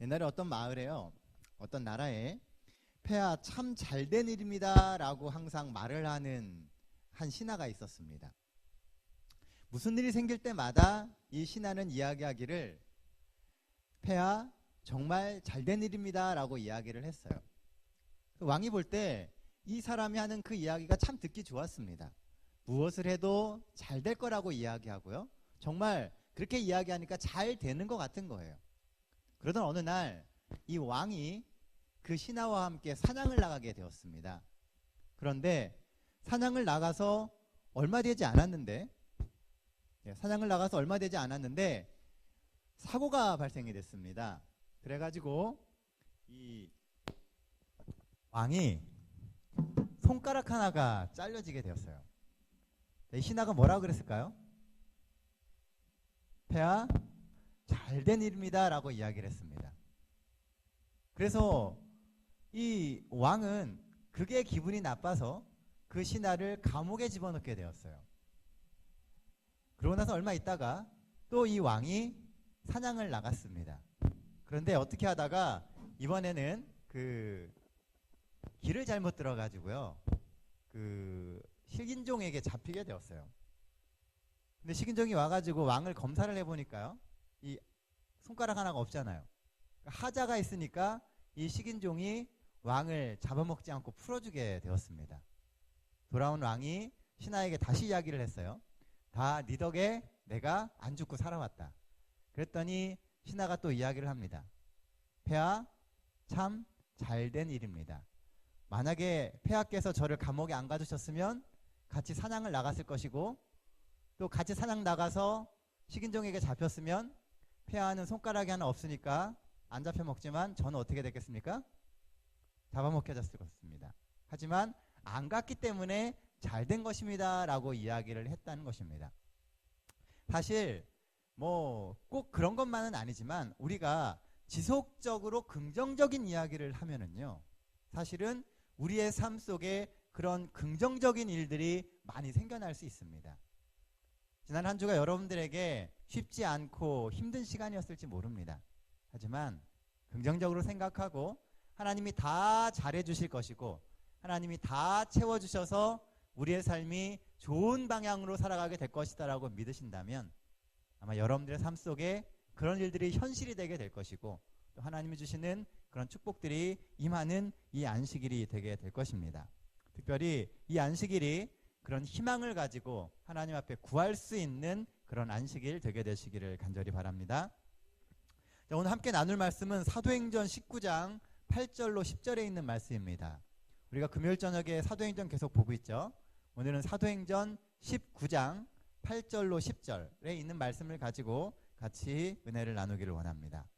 옛날에 어떤 마을에요, 어떤 나라에 폐하 참 잘된 일입니다 라고 항상 말을 하는 한 신하가 있었습니다. 무슨 일이 생길 때마다 이 신하는 이야기하기를 폐하 정말 잘된 일입니다 라고 이야기를 했어요. 왕이 볼 때 이 사람이 하는 그 이야기가 참 듣기 좋았습니다. 무엇을 해도 잘 될 거라고 이야기하고요, 정말 그렇게 이야기하니까 잘 되는 것 같은 거예요. 그러던 어느 날 이 왕이 그 신하와 함께 사냥을 나가게 되었습니다. 그런데 사냥을 나가서 얼마 되지 않았는데 사고가 발생이 됐습니다. 그래가지고 이 왕이 손가락 하나가 잘려지게 되었어요. 이 신하가 뭐라고 그랬을까요? 폐하 잘된 일입니다 라고 이야기를 했습니다. 그래서 이 왕은 그게 기분이 나빠서 그 신하를 감옥에 집어넣게 되었어요. 그러고 나서 얼마 있다가 또 이 왕이 사냥을 나갔습니다. 그런데 어떻게 하다가 이번에는 그 길을 잘못 들어가지고요, 그 식인종에게 잡히게 되었어요. 근데 식인종이 와가지고 왕을 검사를 해보니까요, 이 손가락 하나가 없잖아요. 하자가 있으니까 이 식인종이 왕을 잡아먹지 않고 풀어주게 되었습니다. 돌아온 왕이 신하에게 다시 이야기를 했어요. 다 네 덕에 내가 안 죽고 살아왔다. 그랬더니 신하가 또 이야기를 합니다. 폐하 참 잘된 일입니다. 만약에 폐하께서 저를 감옥에 안 가두셨으면 같이 사냥을 나갔을 것이고, 또 같이 사냥 나가서 식인종에게 잡혔으면 폐하는 손가락이 하나 없으니까 안 잡혀 먹지만 저는 어떻게 됐겠습니까? 잡아먹혀졌을 것입니다. 하지만 안 갔기 때문에 잘된 것입니다 라고 이야기를 했다는 것입니다. 사실 뭐 꼭 그런 것만은 아니지만 우리가 지속적으로 긍정적인 이야기를 하면은요, 사실은 우리의 삶 속에 그런 긍정적인 일들이 많이 생겨날 수 있습니다. 지난 한 주가 여러분들에게 쉽지 않고 힘든 시간이었을지 모릅니다. 하지만 긍정적으로 생각하고 하나님이 다 잘해주실 것이고 하나님이 다 채워주셔서 우리의 삶이 좋은 방향으로 살아가게 될 것이다 라고 믿으신다면 아마 여러분들의 삶 속에 그런 일들이 현실이 되게 될 것이고, 또 하나님이 주시는 그런 축복들이 임하는 이 안식일이 되게 될 것입니다. 특별히 이 안식일이 그런 희망을 가지고 하나님 앞에 구할 수 있는 그런 안식일 되게 되시기를 간절히 바랍니다. 자, 오늘 함께 나눌 말씀은 사도행전 19장 8절로 10절에 있는 말씀입니다. 우리가 금요일 저녁에 사도행전 계속 보고 있죠. 오늘은 사도행전 19장 8절로 10절에 있는 말씀을 가지고 같이 은혜를 나누기를 원합니다.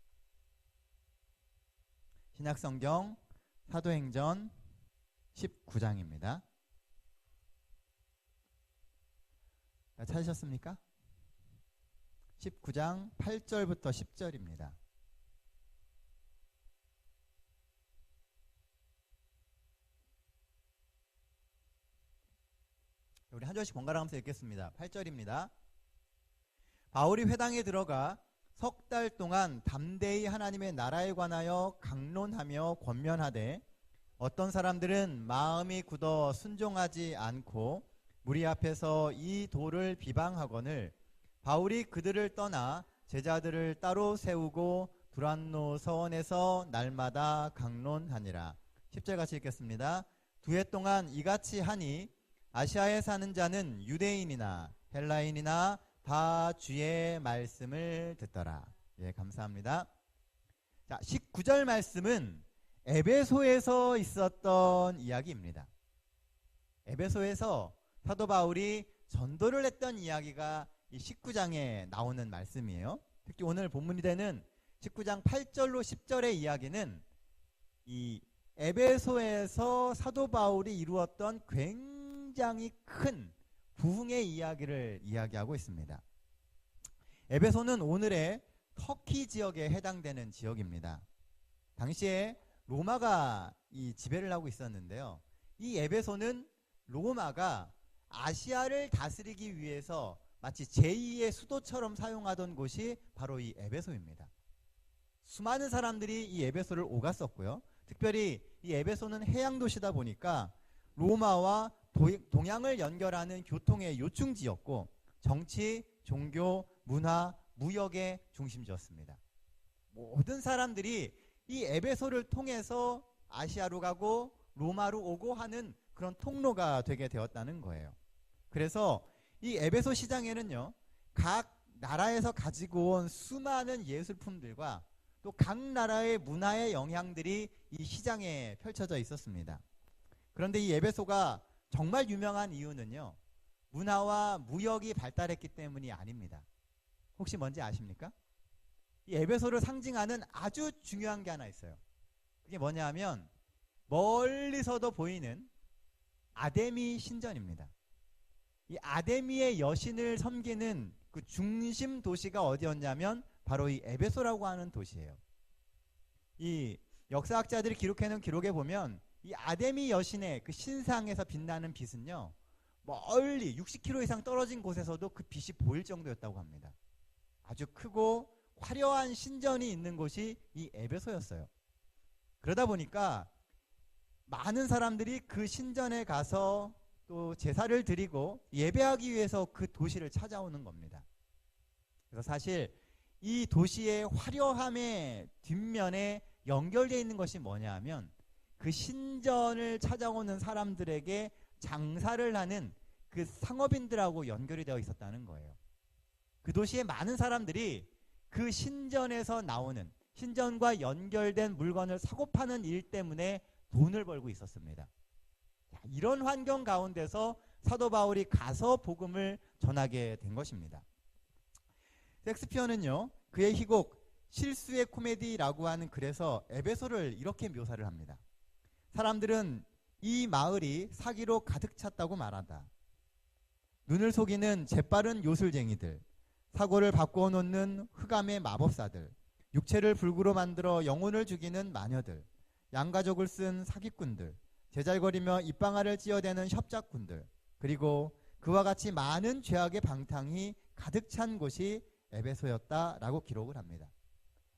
신약성경 사도행전 19장입니다. 찾으셨습니까? 19장 8절부터 10절입니다. 우리 한 절씩 번갈아 가면서 읽겠습니다. 8절입니다. 바울이 회당에 들어가 석 달 동안 담대히 하나님의 나라에 관하여 강론하며 권면하되 어떤 사람들은 마음이 굳어 순종하지 않고 무리 앞에서 이 도를 비방하거늘 바울이 그들을 떠나 제자들을 따로 세우고 두란노 서원에서 날마다 강론하니라. 10절 같이 읽겠습니다. 2해 동안 이같이 하니 아시아에 사는 자는 유대인이나 헬라인이나 다 주의 말씀을 듣더라. 예, 감사합니다. 자, 19절 말씀은 에베소에서 있었던 이야기입니다. 에베소에서 사도 바울이 전도를 했던 이야기가 이 19장에 나오는 말씀이에요. 특히 오늘 본문이 되는 19장 8절로 10절의 이야기는 이 에베소에서 사도 바울이 이루었던 굉장히 큰 부흥의 이야기를 이야기하고 있습니다. 에베소는 오늘의 터키 지역에 해당되는 지역입니다. 당시에 로마가 이 지배를 하고 있었는데요. 이 에베소는 로마가 아시아를 다스리기 위해서 마치 제2의 수도처럼 사용하던 곳이 바로 이 에베소입니다. 수많은 사람들이 이 에베소를 오갔었고요. 특별히 이 에베소는 해양 도시다 보니까 로마와 동양을 연결하는 교통의 요충지였고 정치, 종교, 문화, 무역의 중심지였습니다. 모든 사람들이 이 에베소를 통해서 아시아로 가고 로마로 오고 하는 그런 통로가 되게 되었다는 거예요. 그래서 이 에베소 시장에는요, 각 나라에서 가지고 온 수많은 예술품들과 또 각 나라의 문화의 영향들이 이 시장에 펼쳐져 있었습니다. 그런데 이 에베소가 정말 유명한 이유는요, 문화와 무역이 발달했기 때문이 아닙니다. 혹시 뭔지 아십니까? 이 에베소를 상징하는 아주 중요한 게 하나 있어요. 그게 뭐냐 하면 멀리서도 보이는 아데미 신전입니다. 이 아데미의 여신을 섬기는 그 중심 도시가 어디였냐면 바로 이 에베소라고 하는 도시예요. 이 역사학자들이 기록해놓은 기록에 보면 이 아데미 여신의 그 신상에서 빛나는 빛은요, 멀리 60km 이상 떨어진 곳에서도 그 빛이 보일 정도였다고 합니다. 아주 크고 화려한 신전이 있는 곳이 이 에베소였어요. 그러다 보니까 많은 사람들이 그 신전에 가서 또 제사를 드리고 예배하기 위해서 그 도시를 찾아오는 겁니다. 그래서 사실 이 도시의 화려함의 뒷면에 연결되어 있는 것이 뭐냐 하면 그 신전을 찾아오는 사람들에게 장사를 하는 그 상업인들하고 연결이 되어 있었다는 거예요. 그 도시의 많은 사람들이 그 신전에서 나오는, 신전과 연결된 물건을 사고 파는 일 때문에 돈을 벌고 있었습니다. 이런 환경 가운데서 사도 바울이 가서 복음을 전하게 된 것입니다. 섹스피어는요, 그의 희곡 실수의 코미디라고 하는 글에서 에베소를 이렇게 묘사를 합니다. 사람들은 이 마을이 사기로 가득 찼다고 말한다. 눈을 속이는 재빠른 요술쟁이들, 사고를 바꾸어 놓는 흑암의 마법사들, 육체를 불구로 만들어 영혼을 죽이는 마녀들, 양가족을 쓴 사기꾼들, 제잘거리며 입방아를 찧어대는 협작꾼들, 그리고 그와 같이 많은 죄악의 방탕이 가득 찬 곳이 에베소였다라고 기록을 합니다.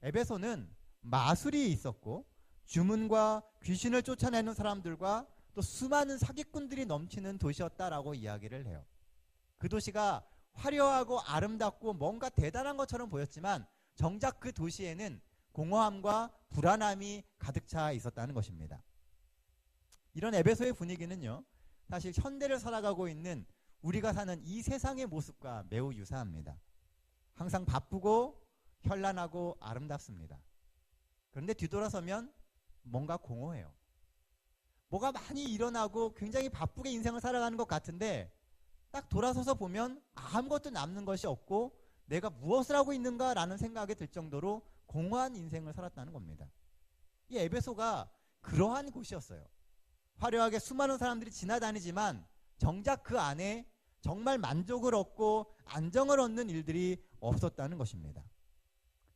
에베소는 마술이 있었고 주문과 귀신을 쫓아내는 사람들과 또 수많은 사기꾼들이 넘치는 도시였다라고 이야기를 해요. 그 도시가 화려하고 아름답고 뭔가 대단한 것처럼 보였지만 정작 그 도시에는 공허함과 불안함이 가득 차 있었다는 것입니다. 이런 에베소의 분위기는요, 사실 현대를 살아가고 있는 우리가 사는 이 세상의 모습과 매우 유사합니다. 항상 바쁘고 현란하고 아름답습니다. 그런데 뒤돌아서면 뭔가 공허해요. 뭐가 많이 일어나고 굉장히 바쁘게 인생을 살아가는 것 같은데 딱 돌아서서 보면 아무것도 남는 것이 없고 내가 무엇을 하고 있는가라는 생각이 들 정도로 공허한 인생을 살았다는 겁니다. 이 에베소가 그러한 곳이었어요. 화려하게 수많은 사람들이 지나다니지만 정작 그 안에 정말 만족을 얻고 안정을 얻는 일들이 없었다는 것입니다.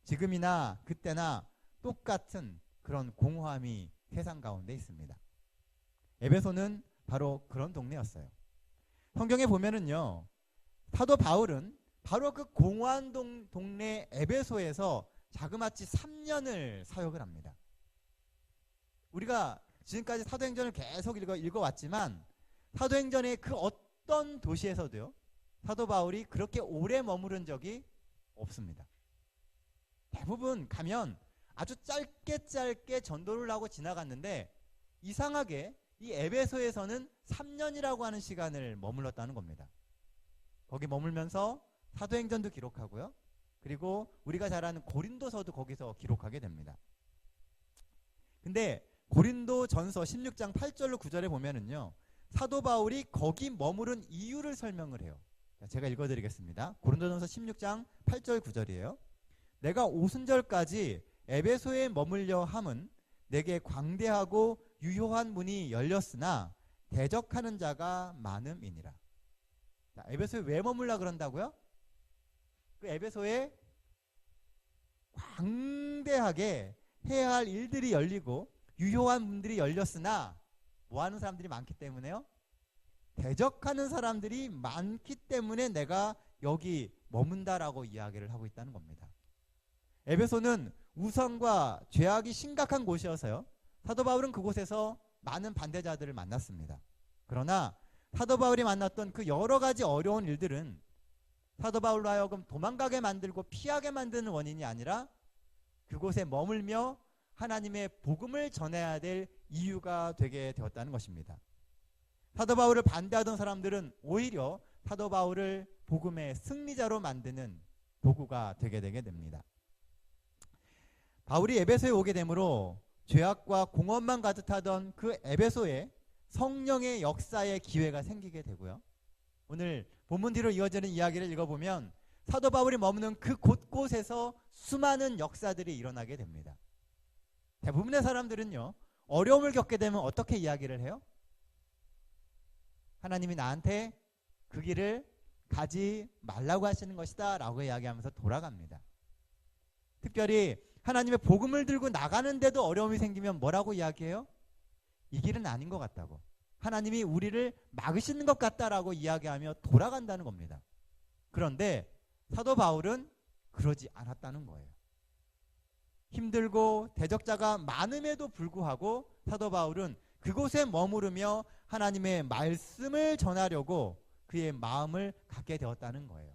지금이나 그때나 똑같은 그런 공허함이 세상 가운데 있습니다. 에베소는 바로 그런 동네였어요. 성경에 보면은요, 사도 바울은 바로 그 공허한 동네 에베소에서 자그마치 3년을 사역을 합니다. 우리가 지금까지 사도행전을 계속 읽어왔지만 사도행전의 그 어떤 도시에서도요, 사도 바울이 그렇게 오래 머무른 적이 없습니다. 대부분 가면 아주 짧게 전도를 하고 지나갔는데 이상하게 이 에베소에서는 3년이라고 하는 시간을 머물렀다는 겁니다. 거기 머물면서 사도행전도 기록하고요. 그리고 우리가 잘 아는 고린도서도 거기서 기록하게 됩니다. 근데 고린도전서 16장 8절로 9절에 보면은요, 사도 바울이 거기 머무른 이유를 설명을 해요. 제가 읽어드리겠습니다. 고린도전서 16장 8절 9절이에요. 내가 오순절까지 에베소에 머물려 함은 내게 광대하고 유효한 문이 열렸으나 대적하는 자가 많음이니라. 자, 에베소에 왜 머물라 그런다고요? 그 에베소에 광대하게 해야 할 일들이 열리고 유효한 문들이 열렸으나 뭐 하는 사람들이 많기 때문에요? 대적하는 사람들이 많기 때문에 내가 여기 머문다라고 이야기를 하고 있다는 겁니다. 에베소는 우상과 죄악이 심각한 곳이어서요. 사도 바울은 그곳에서 많은 반대자들을 만났습니다. 그러나 사도 바울이 만났던 그 여러 가지 어려운 일들은 사도 바울로 하여금 도망가게 만들고 피하게 만드는 원인이 아니라 그곳에 머물며 하나님의 복음을 전해야 될 이유가 되게 되었다는 것입니다. 사도 바울을 반대하던 사람들은 오히려 사도 바울을 복음의 승리자로 만드는 도구가 되게 됩니다. 바울이 에베소에 오게 되므로 죄악과 공허만 가득하던 그 에베소에 성령의 역사의 기회가 생기게 되고요. 오늘 본문 뒤로 이어지는 이야기를 읽어보면 사도 바울이 머무는 그 곳곳에서 수많은 역사들이 일어나게 됩니다. 대부분의 사람들은요, 어려움을 겪게 되면 어떻게 이야기를 해요? 하나님이 나한테 그 길을 가지 말라고 하시는 것이다 라고 이야기하면서 돌아갑니다. 특별히 하나님의 복음을 들고 나가는데도 어려움이 생기면 뭐라고 이야기해요? 이 길은 아닌 것 같다고, 하나님이 우리를 막으시는 것 같다라고 이야기하며 돌아간다는 겁니다. 그런데 사도 바울은 그러지 않았다는 거예요. 힘들고 대적자가 많음에도 불구하고 사도 바울은 그곳에 머무르며 하나님의 말씀을 전하려고 그의 마음을 갖게 되었다는 거예요.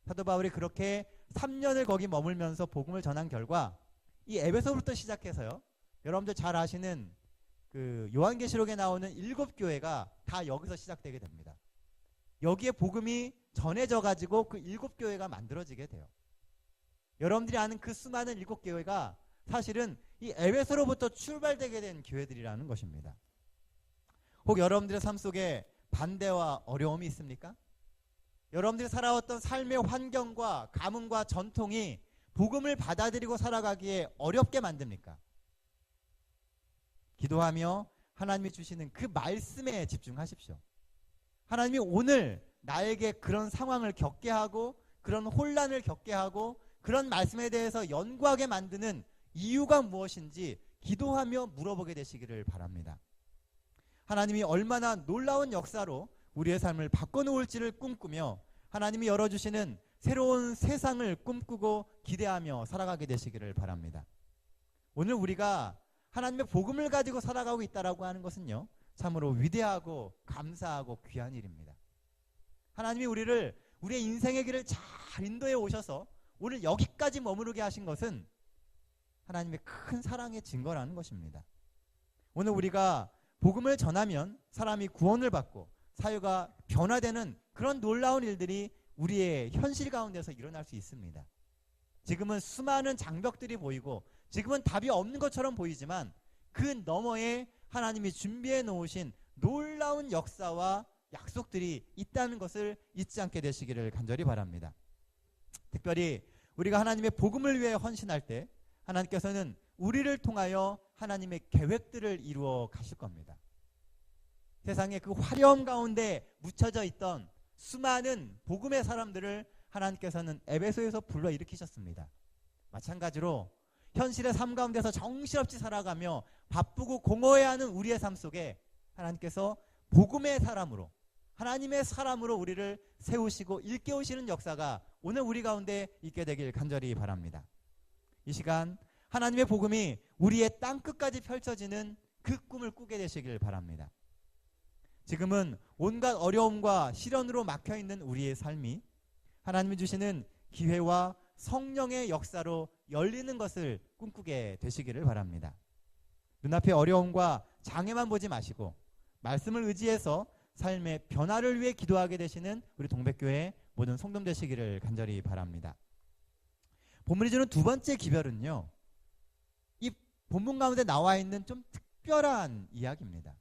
사도 바울이 그렇게 3년을 거기 머물면서 복음을 전한 결과 이 에베소부터 시작해서요, 여러분들 잘 아시는 그 요한계시록에 나오는 7교회가 다 여기서 시작되게 됩니다. 여기에 복음이 전해져 가지고 그 7교회가 만들어지게 돼요. 여러분들이 아는 그 수많은 7교회가 사실은 이 에베소로부터 출발되게 된 교회들이라는 것입니다. 혹 여러분들의 삶 속에 반대와 어려움이 있습니까? 여러분들이 살아왔던 삶의 환경과 가문과 전통이 복음을 받아들이고 살아가기에 어렵게 만듭니까? 기도하며 하나님이 주시는 그 말씀에 집중하십시오. 하나님이 오늘 나에게 그런 상황을 겪게 하고 그런 혼란을 겪게 하고 그런 말씀에 대해서 연구하게 만드는 이유가 무엇인지 기도하며 물어보게 되시기를 바랍니다. 하나님이 얼마나 놀라운 역사로 우리의 삶을 바꿔놓을지를 꿈꾸며 하나님이 열어주시는 새로운 세상을 꿈꾸고 기대하며 살아가게 되시기를 바랍니다. 오늘 우리가 하나님의 복음을 가지고 살아가고 있다라고 하는 것은요, 참으로 위대하고 감사하고 귀한 일입니다. 하나님이 우리의 인생의 길을 잘 인도해 오셔서 오늘 여기까지 머무르게 하신 것은 하나님의 큰 사랑의 증거라는 것입니다. 오늘 우리가 복음을 전하면 사람이 구원을 받고 사회가 변화되는 그런 놀라운 일들이 우리의 현실 가운데서 일어날 수 있습니다. 지금은 수많은 장벽들이 보이고 지금은 답이 없는 것처럼 보이지만 그 너머에 하나님이 준비해 놓으신 놀라운 역사와 약속들이 있다는 것을 잊지 않게 되시기를 간절히 바랍니다. 특별히 우리가 하나님의 복음을 위해 헌신할 때 하나님께서는 우리를 통하여 하나님의 계획들을 이루어 가실 겁니다. 세상의 그 화려함 가운데 묻혀져 있던 수많은 복음의 사람들을 하나님께서는 에베소에서 불러일으키셨습니다. 마찬가지로 현실의 삶 가운데서 정신없이 살아가며 바쁘고 공허해하는 우리의 삶 속에 하나님께서 복음의 사람으로, 하나님의 사람으로 우리를 세우시고 일깨우시는 역사가 오늘 우리 가운데 있게 되길 간절히 바랍니다. 이 시간 하나님의 복음이 우리의 땅끝까지 펼쳐지는 그 꿈을 꾸게 되시길 바랍니다. 지금은 온갖 어려움과 시련으로 막혀있는 우리의 삶이 하나님이 주시는 기회와 성령의 역사로 열리는 것을 꿈꾸게 되시기를 바랍니다. 눈앞의 어려움과 장애만 보지 마시고 말씀을 의지해서 삶의 변화를 위해 기도하게 되시는 우리 동백교회 모든 성도님 되시기를 간절히 바랍니다. 본문이 주는 두 번째 기별은요, 이 본문 가운데 나와 있는 좀 특별한 이야기입니다.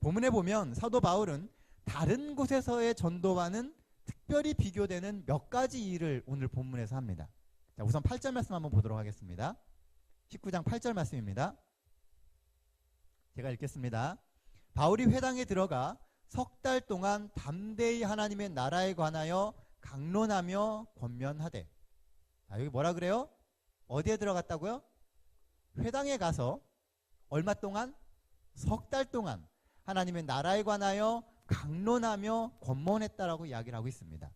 본문에 보면 사도 바울은 다른 곳에서의 전도와는 특별히 비교되는 몇 가지 일을 오늘 본문에서 합니다. 자, 우선 8절 말씀 한번 보도록 하겠습니다. 19장 8절 말씀입니다. 제가 읽겠습니다. 바울이 회당에 들어가 석 달 동안 담대히 하나님의 나라에 관하여 강론하며 권면하되. 자, 여기 뭐라 그래요? 어디에 들어갔다고요? 회당에 가서 얼마 동안? 석 달 동안 하나님의 나라에 관하여 강론하며 권면했다라고 이야기를 하고 있습니다.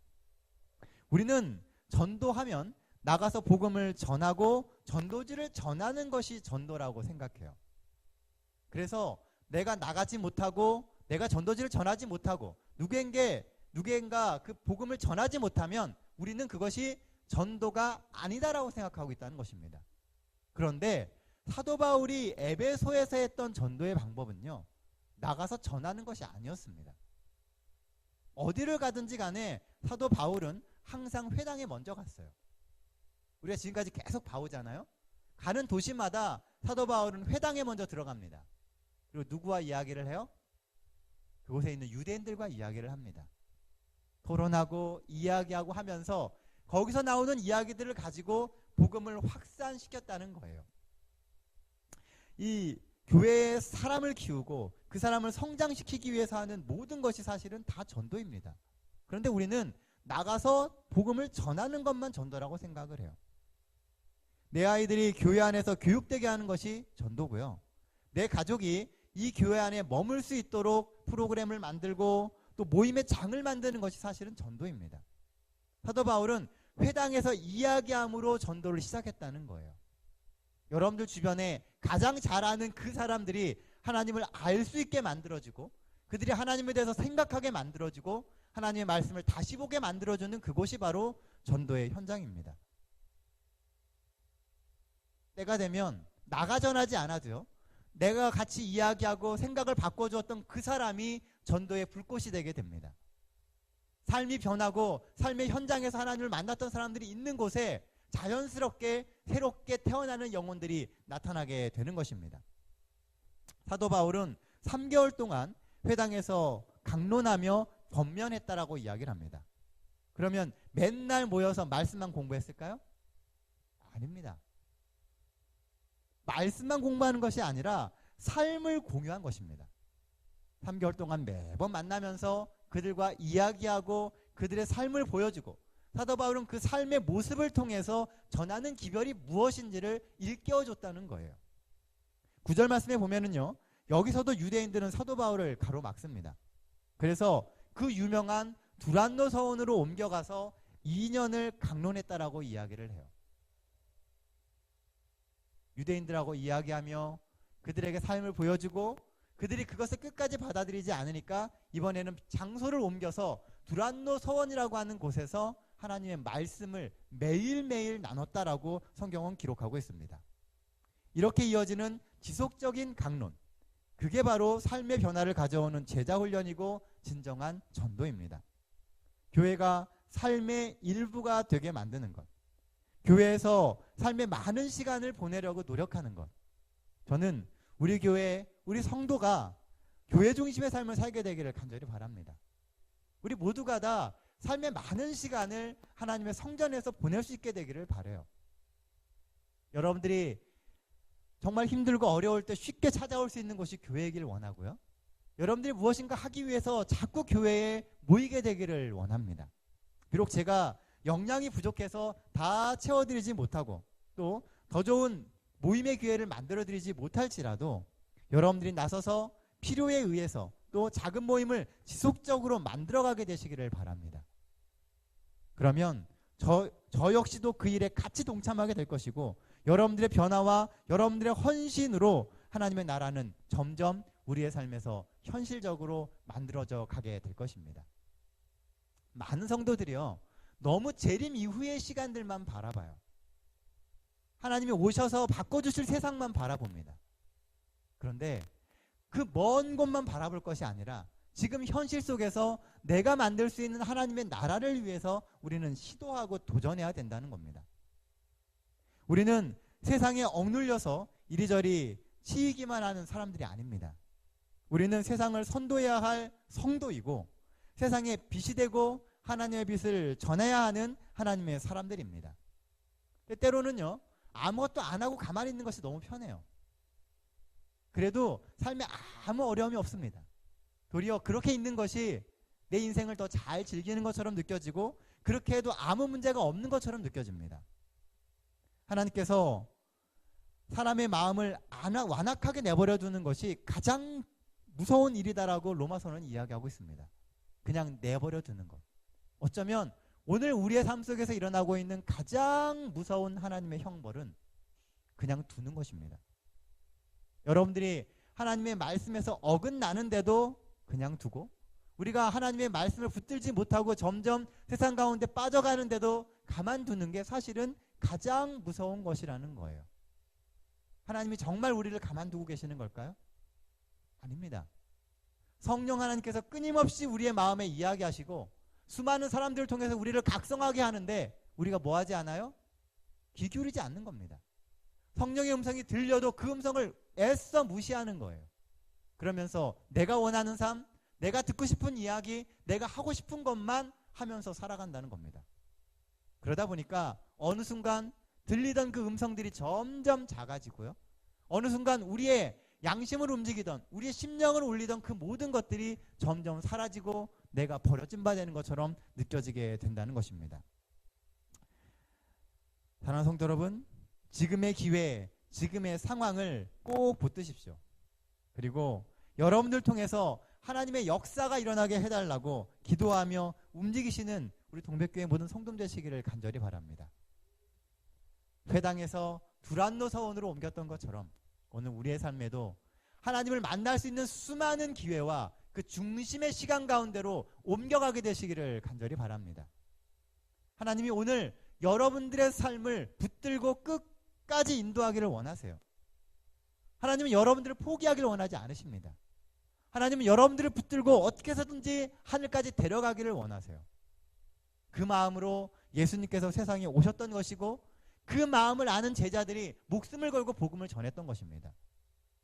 우리는 전도하면 나가서 복음을 전하고 전도지를 전하는 것이 전도라고 생각해요. 그래서 내가 나가지 못하고 내가 전도지를 전하지 못하고 누구인가 그 복음을 전하지 못하면 우리는 그것이 전도가 아니다라고 생각하고 있다는 것입니다. 그런데 사도 바울이 에베소에서 했던 전도의 방법은요, 나가서 전하는 것이 아니었습니다. 어디를 가든지 간에 사도 바울은 항상 회당에 먼저 갔어요. 우리가 지금까지 계속 봐오잖아요. 가는 도시마다 사도 바울은 회당에 먼저 들어갑니다. 그리고 누구와 이야기를 해요? 그곳에 있는 유대인들과 이야기를 합니다. 토론하고 이야기하고 하면서 거기서 나오는 이야기들을 가지고 복음을 확산시켰다는 거예요. 이 교회에 사람을 키우고 그 사람을 성장시키기 위해서 하는 모든 것이 사실은 다 전도입니다. 그런데 우리는 나가서 복음을 전하는 것만 전도라고 생각을 해요. 내 아이들이 교회 안에서 교육되게 하는 것이 전도고요. 내 가족이 이 교회 안에 머물 수 있도록 프로그램을 만들고 또 모임의 장을 만드는 것이 사실은 전도입니다. 사도 바울은 회당에서 이야기함으로 전도를 시작했다는 거예요. 여러분들 주변에 가장 잘 아는 그 사람들이 하나님을 알 수 있게 만들어주고 그들이 하나님에 대해서 생각하게 만들어주고 하나님의 말씀을 다시 보게 만들어주는 그곳이 바로 전도의 현장입니다. 때가 되면 나가 전하지 않아도요, 내가 같이 이야기하고 생각을 바꿔주었던 그 사람이 전도의 불꽃이 되게 됩니다. 삶이 변하고 삶의 현장에서 하나님을 만났던 사람들이 있는 곳에 자연스럽게 새롭게 태어나는 영혼들이 나타나게 되는 것입니다. 사도 바울은 3개월 동안 회당에서 강론하며 권면했다라고 이야기를 합니다. 그러면 맨날 모여서 말씀만 공부했을까요? 아닙니다. 말씀만 공부하는 것이 아니라 삶을 공유한 것입니다. 3개월 동안 매번 만나면서 그들과 이야기하고 그들의 삶을 보여주고 사도 바울은 그 삶의 모습을 통해서 전하는 기별이 무엇인지를 일깨워줬다는 거예요. 9절 말씀에 보면은요, 여기서도 유대인들은 사도 바울을 가로막습니다. 그래서 그 유명한 두란노 서원으로 옮겨가서 2년을 강론했다라고 이야기를 해요. 유대인들하고 이야기하며 그들에게 삶을 보여주고 그들이 그것을 끝까지 받아들이지 않으니까 이번에는 장소를 옮겨서 두란노 서원이라고 하는 곳에서 하나님의 말씀을 매일매일 나눴다라고 성경은 기록하고 있습니다. 이렇게 이어지는 지속적인 강론, 그게 바로 삶의 변화를 가져오는 제자훈련이고 진정한 전도입니다. 교회가 삶의 일부가 되게 만드는 것, 교회에서 삶의 많은 시간을 보내려고 노력하는 것, 저는 우리 교회, 우리 성도가 교회 중심의 삶을 살게 되기를 간절히 바랍니다. 우리 모두가 다 삶의 많은 시간을 하나님의 성전에서 보낼 수 있게 되기를 바라요. 여러분들이 정말 힘들고 어려울 때 쉽게 찾아올 수 있는 곳이 교회이길 원하고요. 여러분들이 무엇인가 하기 위해서 자꾸 교회에 모이게 되기를 원합니다. 비록 제가 역량이 부족해서 다 채워드리지 못하고 또 더 좋은 모임의 기회를 만들어드리지 못할지라도 여러분들이 나서서 필요에 의해서 또 작은 모임을 지속적으로 만들어가게 되시기를 바랍니다. 그러면 저 역시도 그 일에 같이 동참하게 될 것이고 여러분들의 변화와 여러분들의 헌신으로 하나님의 나라는 점점 우리의 삶에서 현실적으로 만들어져 가게 될 것입니다. 많은 성도들이요, 너무 재림 이후의 시간들만 바라봐요. 하나님이 오셔서 바꿔주실 세상만 바라봅니다. 그런데 그 먼 곳만 바라볼 것이 아니라 지금 현실 속에서 내가 만들 수 있는 하나님의 나라를 위해서 우리는 시도하고 도전해야 된다는 겁니다. 우리는 세상에 억눌려서 이리저리 치이기만 하는 사람들이 아닙니다. 우리는 세상을 선도해야 할 성도이고 세상에 빛이 되고 하나님의 빛을 전해야 하는 하나님의 사람들입니다. 때로는요, 아무것도 안 하고 가만히 있는 것이 너무 편해요. 그래도 삶에 아무 어려움이 없습니다. 도리어 그렇게 있는 것이 내 인생을 더 잘 즐기는 것처럼 느껴지고 그렇게 해도 아무 문제가 없는 것처럼 느껴집니다. 하나님께서 사람의 마음을 완악하게 내버려 두는 것이 가장 무서운 일이다라고 로마서는 이야기하고 있습니다. 그냥 내버려 두는 것. 어쩌면 오늘 우리의 삶 속에서 일어나고 있는 가장 무서운 하나님의 형벌은 그냥 두는 것입니다. 여러분들이 하나님의 말씀에서 어긋나는데도 그냥 두고, 우리가 하나님의 말씀을 붙들지 못하고 점점 세상 가운데 빠져가는데도 가만두는 게 사실은 가장 무서운 것이라는 거예요. 하나님이 정말 우리를 가만두고 계시는 걸까요? 아닙니다. 성령 하나님께서 끊임없이 우리의 마음에 이야기하시고 수많은 사람들을 통해서 우리를 각성하게 하는데 우리가 뭐 하지 않아요? 귀 기울이지 않는 겁니다. 성령의 음성이 들려도 그 음성을 애써 무시하는 거예요. 그러면서 내가 원하는 삶, 내가 듣고 싶은 이야기, 내가 하고 싶은 것만 하면서 살아간다는 겁니다. 그러다 보니까 어느 순간 들리던 그 음성들이 점점 작아지고요. 어느 순간 우리의 양심을 움직이던, 우리의 심령을 울리던 그 모든 것들이 점점 사라지고 내가 버려진 바 되는 것처럼 느껴지게 된다는 것입니다. 사랑하는 성도 여러분, 지금의 기회, 지금의 상황을 꼭 붙드십시오. 그리고 여러분들 통해서 하나님의 역사가 일어나게 해달라고 기도하며 움직이시는 우리 동백교회 모든 성도들 되시기를 간절히 바랍니다. 회당에서 두란노 서원으로 옮겼던 것처럼 오늘 우리의 삶에도 하나님을 만날 수 있는 수많은 기회와 그 중심의 시간 가운데로 옮겨가게 되시기를 간절히 바랍니다. 하나님이 오늘 여러분들의 삶을 붙들고 끝까지 인도하기를 원하세요. 하나님은 여러분들을 포기하기를 원하지 않으십니다. 하나님은 여러분들을 붙들고 어떻게 해서든지 하늘까지 데려가기를 원하세요. 그 마음으로 예수님께서 세상에 오셨던 것이고 그 마음을 아는 제자들이 목숨을 걸고 복음을 전했던 것입니다.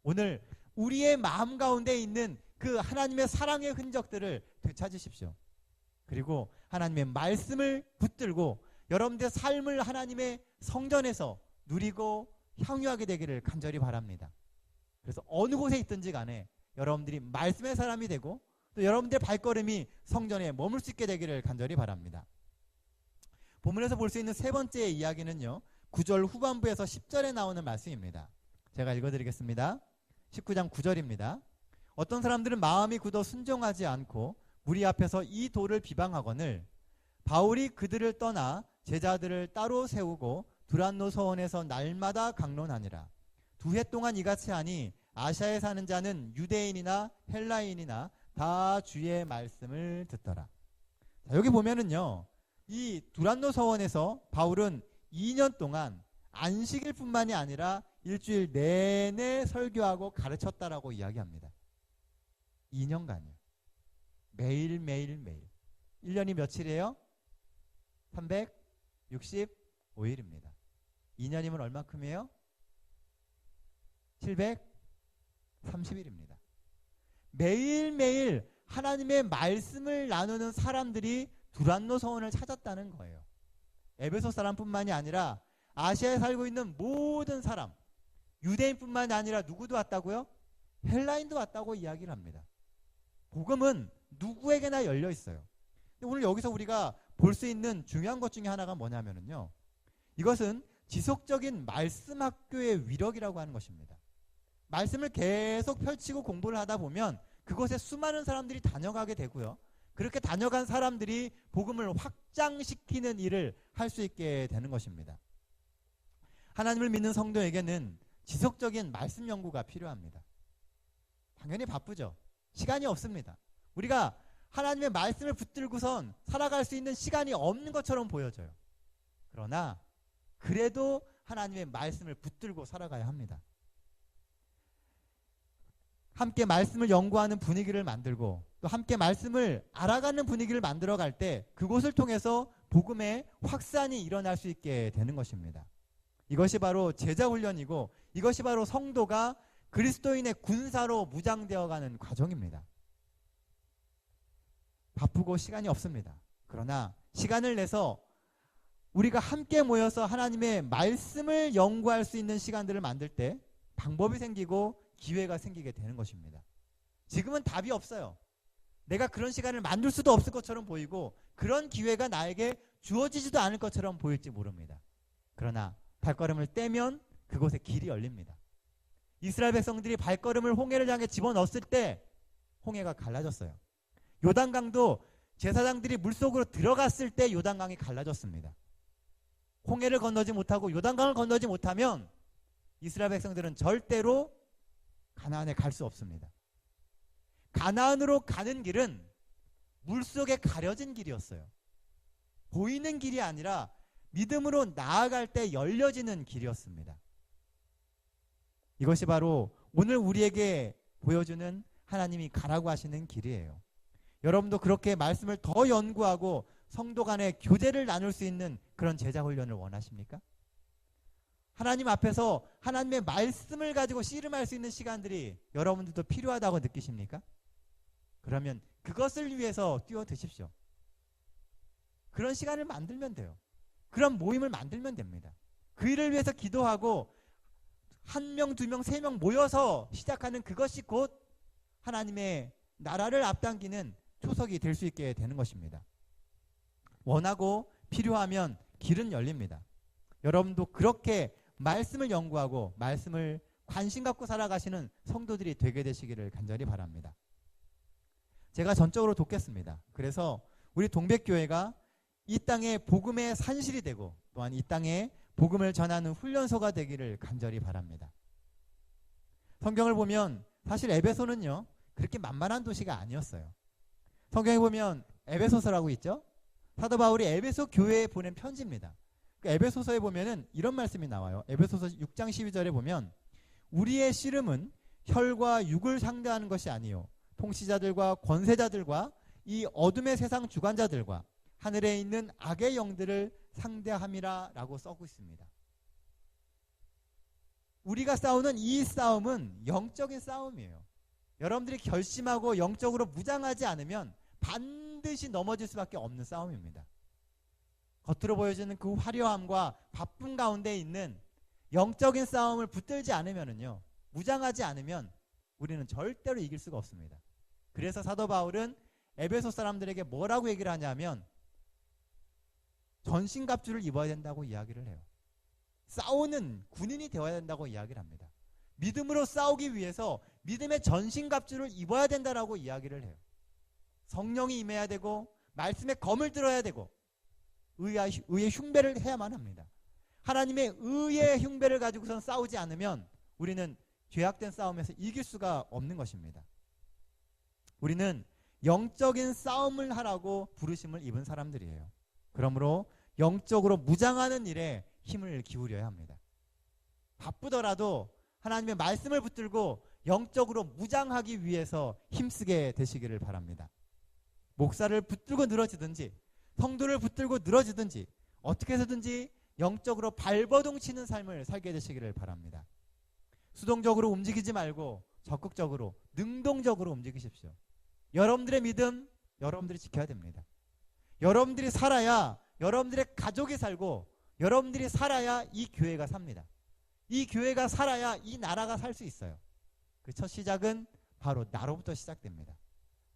오늘 우리의 마음 가운데 있는 그 하나님의 사랑의 흔적들을 되찾으십시오. 그리고 하나님의 말씀을 붙들고 여러분들의 삶을 하나님의 성전에서 누리고 향유하게 되기를 간절히 바랍니다. 그래서 어느 곳에 있든지 간에 여러분들이 말씀의 사람이 되고 또 여러분들의 발걸음이 성전에 머물 수 있게 되기를 간절히 바랍니다. 본문에서 볼 수 있는 세 번째 이야기는요, 9절 후반부에서 10절에 나오는 말씀입니다. 제가 읽어드리겠습니다. 19장 9절입니다. 어떤 사람들은 마음이 굳어 순종하지 않고 무리 앞에서 이 도를 비방하거늘 바울이 그들을 떠나 제자들을 따로 세우고 두란노 서원에서 날마다 강론하니라. 2해 동안 이같이 하니 아시아에 사는 자는 유대인이나 헬라인이나 다 주의 말씀을 듣더라. 자, 여기 보면은요, 이 두란노 서원에서 바울은 2년 동안 안식일 뿐만이 아니라 일주일 내내 설교하고 가르쳤다라고 이야기합니다. 2년간이요. 매일. 1년이 며칠이에요? 365일입니다. 2년이면 얼마큼이에요? 730일입니다. 매일매일 하나님의 말씀을 나누는 사람들이 두란노 서원을 찾았다는 거예요. 에베소 사람뿐만이 아니라 아시아에 살고 있는 모든 사람, 유대인뿐만이 아니라 누구도 왔다고요? 헬라인도 왔다고 이야기를 합니다. 복음은 누구에게나 열려 있어요. 근데 오늘 여기서 우리가 볼 수 있는 중요한 것 중에 하나가 뭐냐면요, 이것은 지속적인 말씀 학교의 위력이라고 하는 것입니다. 말씀을 계속 펼치고 공부를 하다 보면 그곳에 수많은 사람들이 다녀가게 되고요, 그렇게 다녀간 사람들이 복음을 확장시키는 일을 할 수 있게 되는 것입니다. 하나님을 믿는 성도에게는 지속적인 말씀 연구가 필요합니다. 당연히 바쁘죠. 시간이 없습니다. 우리가 하나님의 말씀을 붙들고선 살아갈 수 있는 시간이 없는 것처럼 보여져요. 그러나 그래도 하나님의 말씀을 붙들고 살아가야 합니다. 함께 말씀을 연구하는 분위기를 만들고 또 함께 말씀을 알아가는 분위기를 만들어갈 때 그곳을 통해서 복음의 확산이 일어날 수 있게 되는 것입니다. 이것이 바로 제자훈련이고 이것이 바로 성도가 그리스도인의 군사로 무장되어가는 과정입니다. 바쁘고 시간이 없습니다. 그러나 시간을 내서 우리가 함께 모여서 하나님의 말씀을 연구할 수 있는 시간들을 만들 때 방법이 생기고 기회가 생기게 되는 것입니다. 지금은 답이 없어요. 내가 그런 시간을 만들 수도 없을 것처럼 보이고 그런 기회가 나에게 주어지지도 않을 것처럼 보일지 모릅니다. 그러나 발걸음을 떼면 그곳에 길이 열립니다. 이스라엘 백성들이 발걸음을 홍해를 향해 집어넣었을 때 홍해가 갈라졌어요. 요단강도 제사장들이 물속으로 들어갔을 때 요단강이 갈라졌습니다. 홍해를 건너지 못하고 요단강을 건너지 못하면 이스라엘 백성들은 절대로 가나안에 갈 수 없습니다. 가나안으로 가는 길은 물속에 가려진 길이었어요. 보이는 길이 아니라 믿음으로 나아갈 때 열려지는 길이었습니다. 이것이 바로 오늘 우리에게 보여주는 하나님이 가라고 하시는 길이에요. 여러분도 그렇게 말씀을 더 연구하고 성도 간의 교제를 나눌 수 있는 그런 제자 훈련을 원하십니까? 하나님 앞에서 하나님의 말씀을 가지고 씨름할 수 있는 시간들이 여러분들도 필요하다고 느끼십니까? 그러면 그것을 위해서 뛰어드십시오. 그런 시간을 만들면 돼요. 그런 모임을 만들면 됩니다. 그 일을 위해서 기도하고 1명, 2명, 3명 모여서 시작하는 그것이 곧 하나님의 나라를 앞당기는 초석이 될 수 있게 되는 것입니다. 원하고 필요하면 길은 열립니다. 여러분도 그렇게 말씀을 연구하고 말씀을 관심 갖고 살아가시는 성도들이 되게 되시기를 간절히 바랍니다. 제가 전적으로 돕겠습니다. 그래서 우리 동백교회가 이 땅에 복음의 산실이 되고 또한 이 땅에 복음을 전하는 훈련소가 되기를 간절히 바랍니다. 성경을 보면 사실 에베소는요 그렇게 만만한 도시가 아니었어요. 성경에 보면 에베소서라고 있죠. 사도 바울이 에베소 교회에 보낸 편지입니다. 그 에베소서에 보면은 이런 말씀이 나와요. 에베소서 6장 12절에 보면 우리의 씨름은 혈과 육을 상대하는 것이 아니요 통치자들과 권세자들과 이 어둠의 세상 주관자들과 하늘에 있는 악의 영들을 상대함이라 라고 써고 있습니다. 우리가 싸우는 이 싸움은 영적인 싸움이에요. 여러분들이 결심하고 영적으로 무장하지 않으면 반드시 넘어질 수밖에 없는 싸움입니다. 겉으로 보여지는 그 화려함과 바쁨 가운데 있는 영적인 싸움을 붙들지 않으면요, 무장하지 않으면 우리는 절대로 이길 수가 없습니다. 그래서 사도 바울은 에베소 사람들에게 뭐라고 얘기를 하냐면 전신갑주를 입어야 된다고 이야기를 해요. 싸우는 군인이 되어야 된다고 이야기를 합니다. 믿음으로 싸우기 위해서 믿음의 전신갑주를 입어야 된다라고 이야기를 해요. 성령이 임해야 되고 말씀의 검을 들어야 되고 의의 흉배를 해야만 합니다. 하나님의 의의 흉배를 가지고선 싸우지 않으면 우리는 죄악된 싸움에서 이길 수가 없는 것입니다. 우리는 영적인 싸움을 하라고 부르심을 입은 사람들이에요. 그러므로 영적으로 무장하는 일에 힘을 기울여야 합니다. 바쁘더라도 하나님의 말씀을 붙들고 영적으로 무장하기 위해서 힘쓰게 되시기를 바랍니다. 목사를 붙들고 늘어지든지 성도를 붙들고 늘어지든지 어떻게 해서든지 영적으로 발버둥 치는 삶을 살게 되시기를 바랍니다. 수동적으로 움직이지 말고 적극적으로 능동적으로 움직이십시오. 여러분들의 믿음 여러분들이 지켜야 됩니다. 여러분들이 살아야 여러분들의 가족이 살고 여러분들이 살아야 이 교회가 삽니다. 이 교회가 살아야 이 나라가 살 수 있어요. 그 첫 시작은 바로 나로부터 시작됩니다.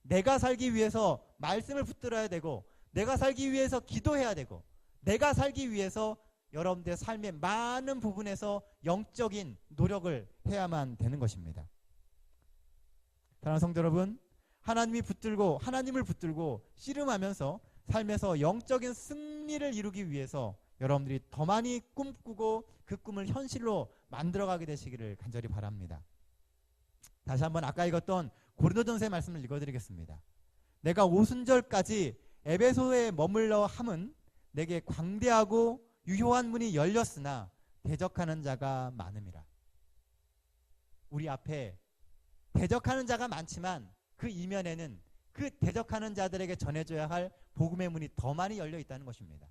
내가 살기 위해서 말씀을 붙들어야 되고 내가 살기 위해서 기도해야 되고 내가 살기 위해서 여러분들의 삶의 많은 부분에서 영적인 노력을 해야만 되는 것입니다. 사랑하는 성도 여러분, 하나님을 붙들고 씨름하면서 삶에서 영적인 승리를 이루기 위해서 여러분들이 더 많이 꿈꾸고 그 꿈을 현실로 만들어가게 되시기를 간절히 바랍니다. 다시 한번 아까 읽었던 고린도전서의 말씀을 읽어드리겠습니다. 내가 오순절까지 에베소에 머물러 함은 내게 광대하고 유효한 문이 열렸으나 대적하는 자가 많음이라. 우리 앞에 대적하는 자가 많지만 그 이면에는 그 대적하는 자들에게 전해줘야 할 복음의 문이 더 많이 열려 있다는 것입니다.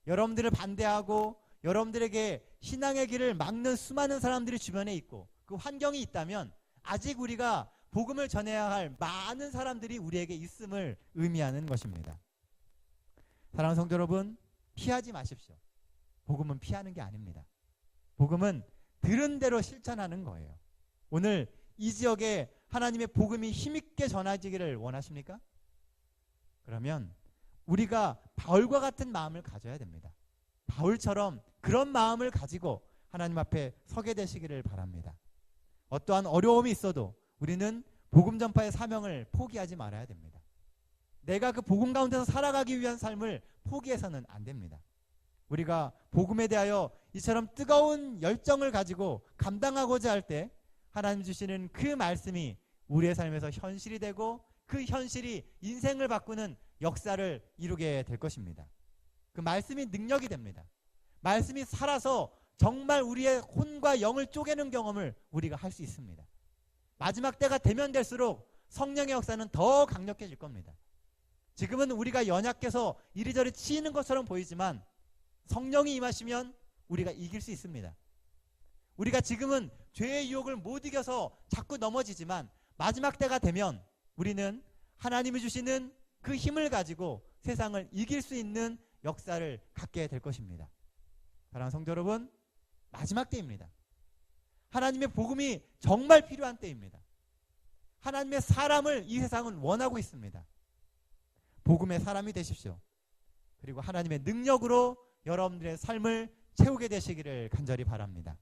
여러분들을 반대하고 여러분들에게 신앙의 길을 막는 수많은 사람들이 주변에 있고 그 환경이 있다면 아직 우리가 복음을 전해야 할 많은 사람들이 우리에게 있음을 의미하는 것입니다. 사랑하는 성도 여러분, 피하지 마십시오. 복음은 피하는 게 아닙니다. 복음은 들은 대로 실천하는 거예요. 오늘 이 지역에 하나님의 복음이 힘있게 전해지기를 원하십니까? 그러면 우리가 바울과 같은 마음을 가져야 됩니다. 바울처럼 그런 마음을 가지고 하나님 앞에 서게 되시기를 바랍니다. 어떠한 어려움이 있어도 우리는 복음 전파의 사명을 포기하지 말아야 됩니다. 내가 그 복음 가운데서 살아가기 위한 삶을 포기해서는 안 됩니다. 우리가 복음에 대하여 이처럼 뜨거운 열정을 가지고 감당하고자 할 때 하나님 주시는 그 말씀이 우리의 삶에서 현실이 되고 그 현실이 인생을 바꾸는 역사를 이루게 될 것입니다. 그 말씀이 능력이 됩니다. 말씀이 살아서 정말 우리의 혼과 영을 쪼개는 경험을 우리가 할 수 있습니다. 마지막 때가 되면 될수록 성령의 역사는 더 강력해질 겁니다. 지금은 우리가 연약해서 이리저리 치이는 것처럼 보이지만 성령이 임하시면 우리가 이길 수 있습니다. 우리가 지금은 죄의 유혹을 못 이겨서 자꾸 넘어지지만 마지막 때가 되면 우리는 하나님이 주시는 그 힘을 가지고 세상을 이길 수 있는 역사를 갖게 될 것입니다. 사랑하는 성도 여러분, 마지막 때입니다. 하나님의 복음이 정말 필요한 때입니다. 하나님의 사람을 이 세상은 원하고 있습니다. 복음의 사람이 되십시오. 그리고 하나님의 능력으로 여러분들의 삶을 채우게 되시기를 간절히 바랍니다.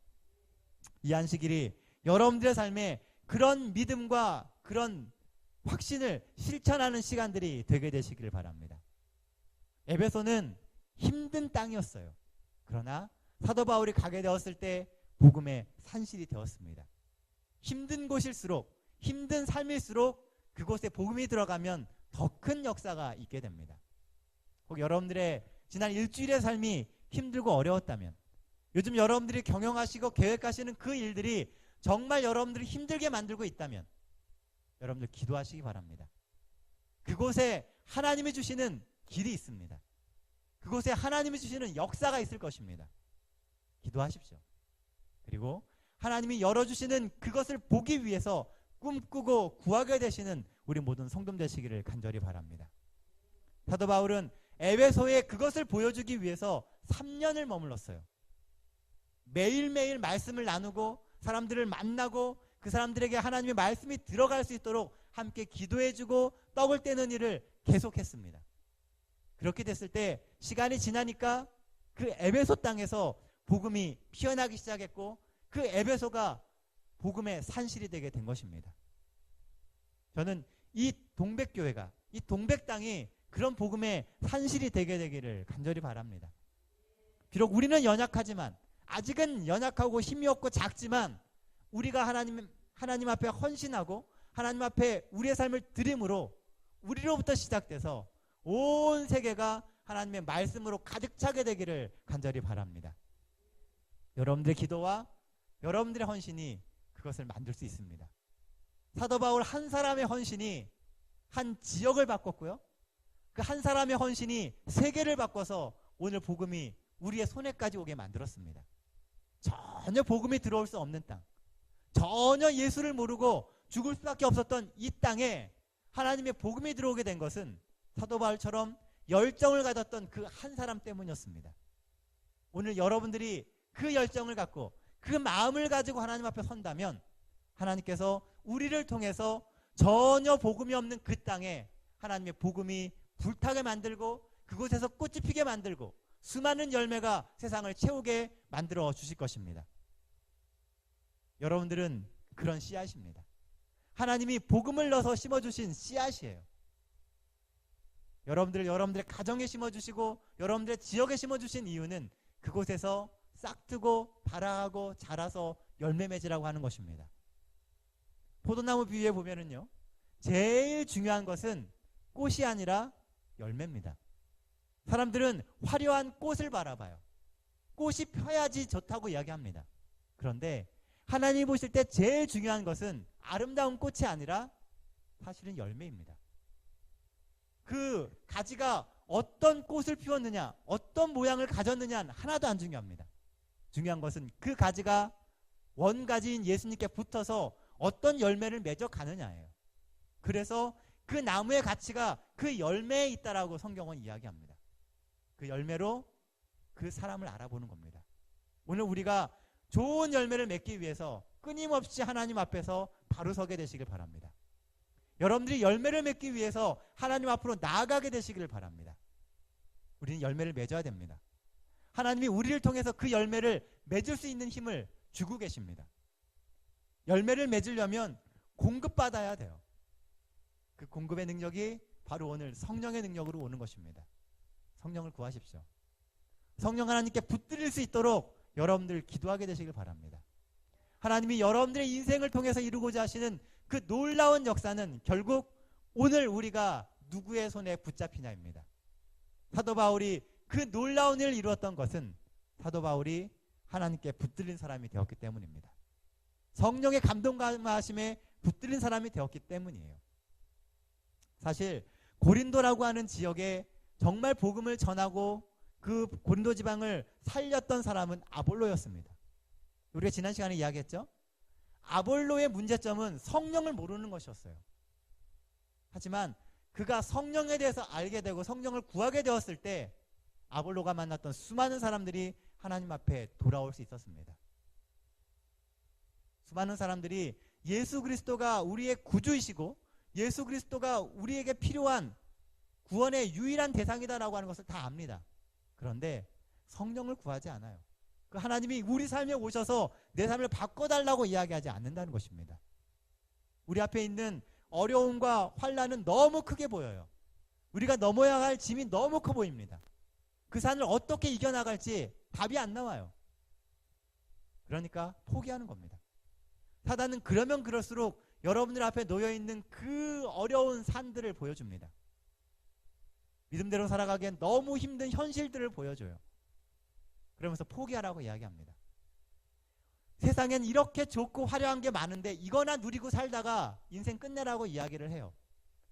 이 안식일이 여러분들의 삶에 그런 믿음과 그런 확신을 실천하는 시간들이 되게 되시기를 바랍니다. 에베소는 힘든 땅이었어요. 그러나 사도 바울이 가게 되었을 때 복음의 산실이 되었습니다. 힘든 곳일수록, 힘든 삶일수록 그곳에 복음이 들어가면 더 큰 역사가 있게 됩니다. 혹 여러분들의 지난 일주일의 삶이 힘들고 어려웠다면, 요즘 여러분들이 경영하시고 계획하시는 그 일들이 정말 여러분들을 힘들게 만들고 있다면 여러분들 기도하시기 바랍니다. 그곳에 하나님이 주시는 길이 있습니다. 그곳에 하나님이 주시는 역사가 있을 것입니다. 기도하십시오. 그리고 하나님이 열어주시는 그것을 보기 위해서 꿈꾸고 구하게 되시는 우리 모든 성도 되시기를 간절히 바랍니다. 사도 바울은 에베소에 그것을 보여주기 위해서 3년을 머물렀어요. 매일매일 말씀을 나누고 사람들을 만나고 그 사람들에게 하나님의 말씀이 들어갈 수 있도록 함께 기도해주고 떡을 떼는 일을 계속했습니다. 그렇게 됐을 때 시간이 지나니까 그 에베소 땅에서 복음이 피어나기 시작했고 그 에베소가 복음의 산실이 되게 된 것입니다. 저는 이 동백교회가, 이 동백땅이 그런 복음의 산실이 되게 되기를 간절히 바랍니다. 비록 우리는 연약하지만, 아직은 연약하고 힘이 없고 작지만 우리가 하나님 앞에 헌신하고 하나님 앞에 우리의 삶을 드림으로 우리로부터 시작돼서 온 세계가 하나님의 말씀으로 가득 차게 되기를 간절히 바랍니다. 여러분들의 기도와 여러분들의 헌신이 그것을 만들 수 있습니다. 사도 바울 한 사람의 헌신이 한 지역을 바꿨고요. 그 한 사람의 헌신이 세계를 바꿔서 오늘 복음이 우리의 손에까지 오게 만들었습니다. 전혀 복음이 들어올 수 없는 땅, 전혀 예수를 모르고 죽을 수밖에 없었던 이 땅에 하나님의 복음이 들어오게 된 것은 사도 바울처럼 열정을 가졌던 그 한 사람 때문이었습니다. 오늘 여러분들이 그 열정을 갖고 그 마음을 가지고 하나님 앞에 선다면 하나님께서 우리를 통해서 전혀 복음이 없는 그 땅에 하나님의 복음이 불타게 만들고 그곳에서 꽃이 피게 만들고 수많은 열매가 세상을 채우게 만들어 주실 것입니다. 여러분들은 그런 씨앗입니다. 하나님이 복음을 넣어서 심어주신 씨앗이에요. 여러분들의 가정에 심어주시고 여러분들의 지역에 심어주신 이유는 그곳에서 싹트고 발아하고 자라서 열매 맺으라고 하는 것입니다. 포도나무 비유에 보면은요, 제일 중요한 것은 꽃이 아니라 열매입니다. 사람들은 화려한 꽃을 바라봐요. 꽃이 펴야지 좋다고 이야기합니다. 그런데 하나님이 보실 때 제일 중요한 것은 아름다운 꽃이 아니라 사실은 열매입니다. 그 가지가 어떤 꽃을 피웠느냐, 어떤 모양을 가졌느냐는 하나도 안 중요합니다. 중요한 것은 그 가지가 원가지인 예수님께 붙어서 어떤 열매를 맺어 가느냐예요. 그래서 그 나무의 가치가 그 열매에 있다라고 성경은 이야기합니다. 그 열매로 그 사람을 알아보는 겁니다. 오늘 우리가 좋은 열매를 맺기 위해서 끊임없이 하나님 앞에서 바로 서게 되시길 바랍니다. 여러분들이 열매를 맺기 위해서 하나님 앞으로 나아가게 되시기를 바랍니다. 우리는 열매를 맺어야 됩니다. 하나님이 우리를 통해서 그 열매를 맺을 수 있는 힘을 주고 계십니다. 열매를 맺으려면 공급받아야 돼요. 그 공급의 능력이 바로 오늘 성령의 능력으로 오는 것입니다. 성령을 구하십시오. 성령 하나님께 붙들릴 수 있도록 여러분들 기도하게 되시길 바랍니다. 하나님이 여러분들의 인생을 통해서 이루고자 하시는 그 놀라운 역사는 결국 오늘 우리가 누구의 손에 붙잡히냐입니다. 사도 바울이 그 놀라운 일을 이루었던 것은 사도 바울이 하나님께 붙들린 사람이 되었기 때문입니다. 성령의 감동감하심에 붙들린 사람이 되었기 때문이에요. 사실 고린도라고 하는 지역에 정말 복음을 전하고 그 고린도 지방을 살렸던 사람은 아볼로였습니다. 우리가 지난 시간에 이야기했죠? 아볼로의 문제점은 성령을 모르는 것이었어요. 하지만 그가 성령에 대해서 알게 되고 성령을 구하게 되었을 때 아볼로가 만났던 수많은 사람들이 하나님 앞에 돌아올 수 있었습니다. 수많은 사람들이 예수 그리스도가 우리의 구주이시고 예수 그리스도가 우리에게 필요한 구원의 유일한 대상이다라고 하는 것을 다 압니다. 그런데 성령을 구하지 않아요. 그 하나님이 우리 삶에 오셔서 내 삶을 바꿔달라고 이야기하지 않는다는 것입니다. 우리 앞에 있는 어려움과 환난은 너무 크게 보여요. 우리가 넘어야 할 짐이 너무 커 보입니다. 그 산을 어떻게 이겨나갈지 답이 안 나와요. 그러니까 포기하는 겁니다. 사단은 그러면 그럴수록 여러분들 앞에 놓여있는 그 어려운 산들을 보여줍니다. 믿음대로 살아가기엔 너무 힘든 현실들을 보여줘요. 그러면서 포기하라고 이야기합니다. 세상엔 이렇게 좋고 화려한 게 많은데 이거나 누리고 살다가 인생 끝내라고 이야기를 해요.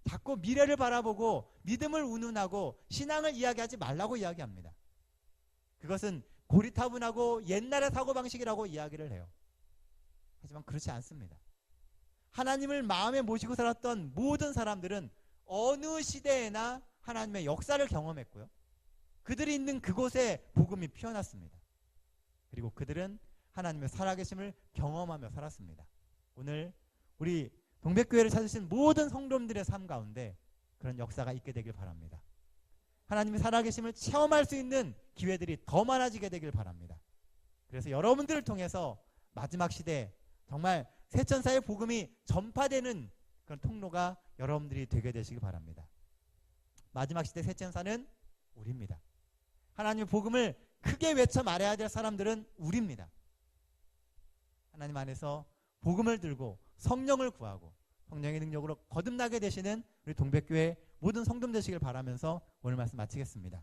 자꾸 미래를 바라보고 믿음을 운운하고 신앙을 이야기하지 말라고 이야기합니다. 그것은 고리타분하고 옛날의 사고방식이라고 이야기를 해요. 하지만 그렇지 않습니다. 하나님을 마음에 모시고 살았던 모든 사람들은 어느 시대에나 하나님의 역사를 경험했고요. 그들이 있는 그곳에 복음이 피어났습니다. 그리고 그들은 하나님의 살아계심을 경험하며 살았습니다. 오늘 우리 동백교회를 찾으신 모든 성도님들의 삶 가운데 그런 역사가 있게 되길 바랍니다. 하나님의 살아계심을 체험할 수 있는 기회들이 더 많아지게 되길 바랍니다. 그래서 여러분들을 통해서 마지막 시대에 정말 새천사의 복음이 전파되는 그런 통로가 여러분들이 되게 되시길 바랍니다. 마지막 시대 새천사는 우리입니다. 하나님의 복음을 크게 외쳐 말해야 될 사람들은 우리입니다. 하나님 안에서 복음을 들고 성령을 구하고 성령의 능력으로 거듭나게 되시는 우리 동백교회 모든 성도들 되시길 바라면서 오늘 말씀 마치겠습니다.